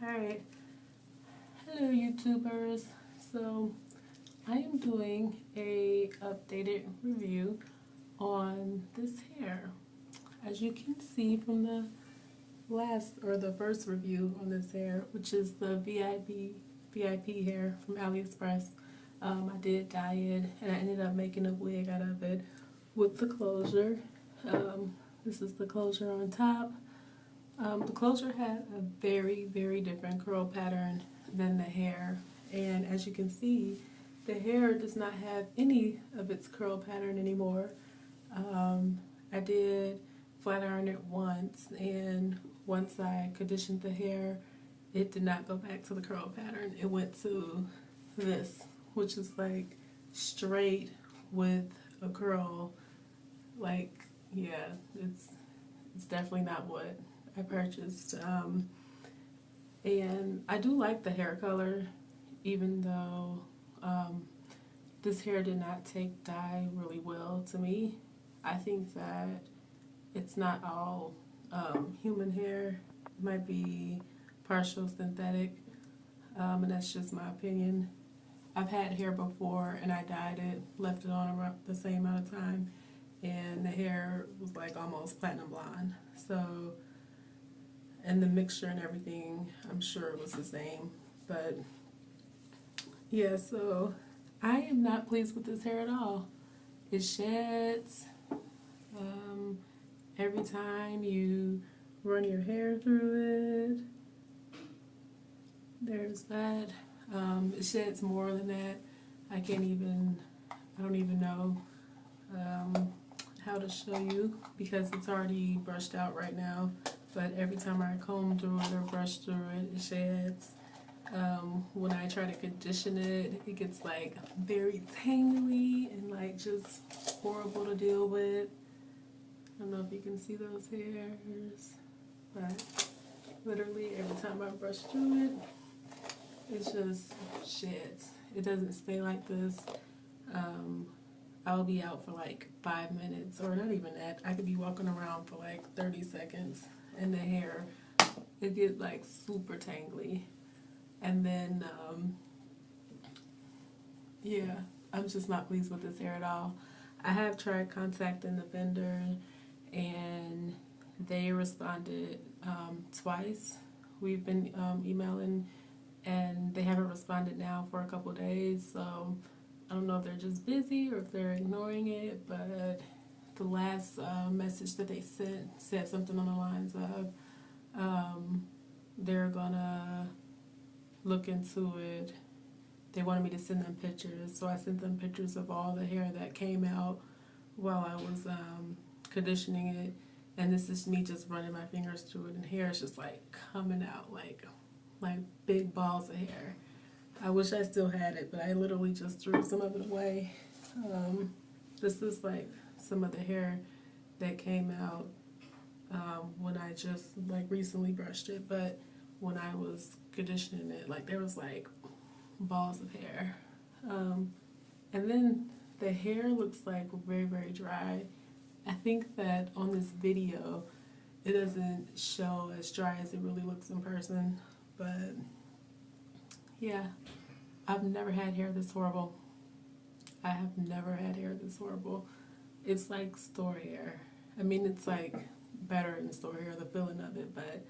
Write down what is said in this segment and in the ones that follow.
Alright, hello YouTubers. So I am doing a updated review on this hair. As you can see from the the first review on this hair, which is the VIP hair from Aliexpress. I did dye it and I ended up making a wig out of it with the closure. This is the closure on top. The closure had a very, very different curl pattern than the hair, and as you can see, the hair does not have any of its curl pattern anymore. I did flat iron it once, and once I conditioned the hair, it did not go back to the curl pattern. It went to this, which is like straight with a curl. Like, yeah, it's definitely not what I purchased. And I do like the hair color, even though this hair did not take dye really well to me. I think that it's not all human hair. It might be partial synthetic, and that's just my opinion. I've had hair before and I dyed it, left it on around the same amount of time, and the hair was like almost platinum blonde. So, and the mixture and everything, I'm sure it was the same. But yeah, so I am not pleased with this hair at all. It sheds every time you run your hair through it. There's that. It sheds more than that. I don't even know how to show you because it's already brushed out right now. But every time I comb through it or brush through it, it sheds. When I try to condition it, it gets like very tangly and like just horrible to deal with. I don't know if you can see those hairs, but literally every time I brush through it, it just sheds. It doesn't stay like this. I'll be out for like 5 minutes, or not even that. I could be walking around for like 30 seconds, and the hair, it gets like super tangly. And then, yeah, I'm just not pleased with this hair at all. I have tried contacting the vendor, and they responded twice. We've been emailing, and they haven't responded now for a couple days, so I don't know if they're just busy or if they're ignoring it, but the last message that they sent said something on the lines of they're gonna look into it. They wanted me to send them pictures, so I sent them pictures of all the hair that came out while I was conditioning it, and this is me just running my fingers through it, and hair is just like coming out like big balls of hair. I wish I still had it, but I literally just threw some of it away. This is like some of the hair that came out when I just like recently brushed it, but when I was conditioning it, like there was like balls of hair. And then the hair looks like very, very dry. I think that on this video it doesn't show as dry as it really looks in person, but yeah, I've never had hair this horrible. I have never had hair this horrible. It's like store hair. I mean, it's like better than store hair, the feeling of it, but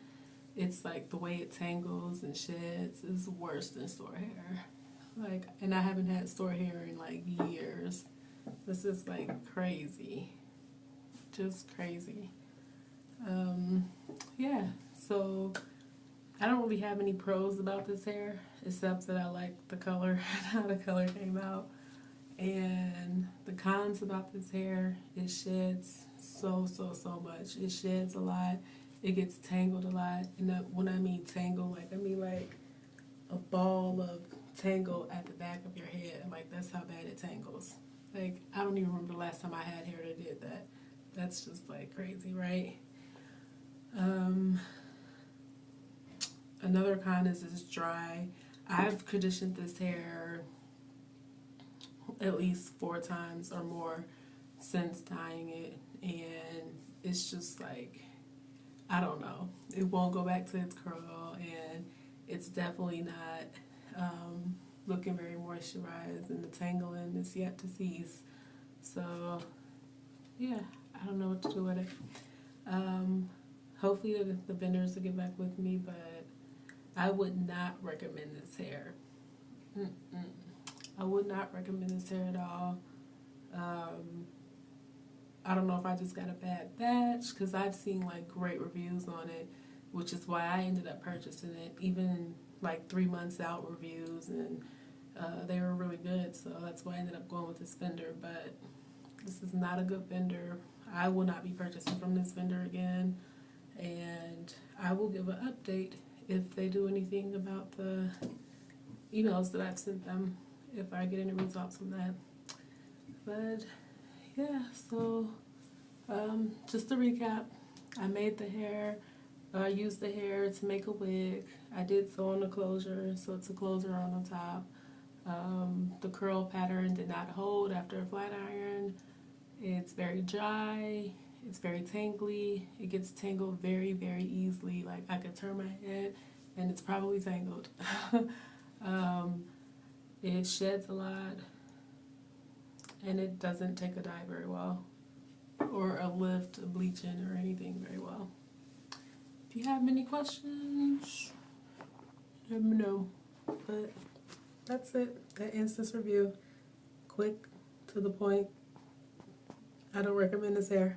it's like the way it tangles and sheds is worse than store hair. Like, and I haven't had store hair in like years. This is like crazy. Just crazy. Yeah, so I don't really have any pros about this hair, except that I like the color and how the color came out. And the cons about this hair, it sheds so much. It sheds a lot. It gets tangled a lot. And when I mean tangle, like I mean like a ball of tangle at the back of your head. Like that's how bad it tangles. Like I don't even remember the last time I had hair that did that. That's just like crazy, right? Another con is it's dry. I've conditioned this hair at least 4 times or more since dyeing it, and it's just like, I don't know, it won't go back to its curl, and it's definitely not looking very moisturized, and the tangling is yet to cease. So yeah, I don't know what to do with it. Hopefully the vendors will get back with me, but I would not recommend this hair. Mm-mm. I would not recommend this hair at all. I don't know if I just got a bad batch, because I've seen like great reviews on it, which is why I ended up purchasing it, even like 3 months out reviews, and they were really good, so that's why I ended up going with this vendor. But this is not a good vendor. I will not be purchasing from this vendor again, and I will give an update if they do anything about the emails that I've sent them, if I get any results from that. But yeah, so just to recap, I made the hair. I used the hair to make a wig. I did sew on the closure, so it's a closure on the top. The curl pattern did not hold after a flat iron. It's very dry. It's very tangly. It gets tangled very, very easily. Like, I could turn my head and it's probably tangled. It sheds a lot, and it doesn't take a dye very well, or a lift, a bleaching, or anything very well. If you have any questions, let me know. But that's it. That ends this review. Quick, to the point. I don't recommend this hair.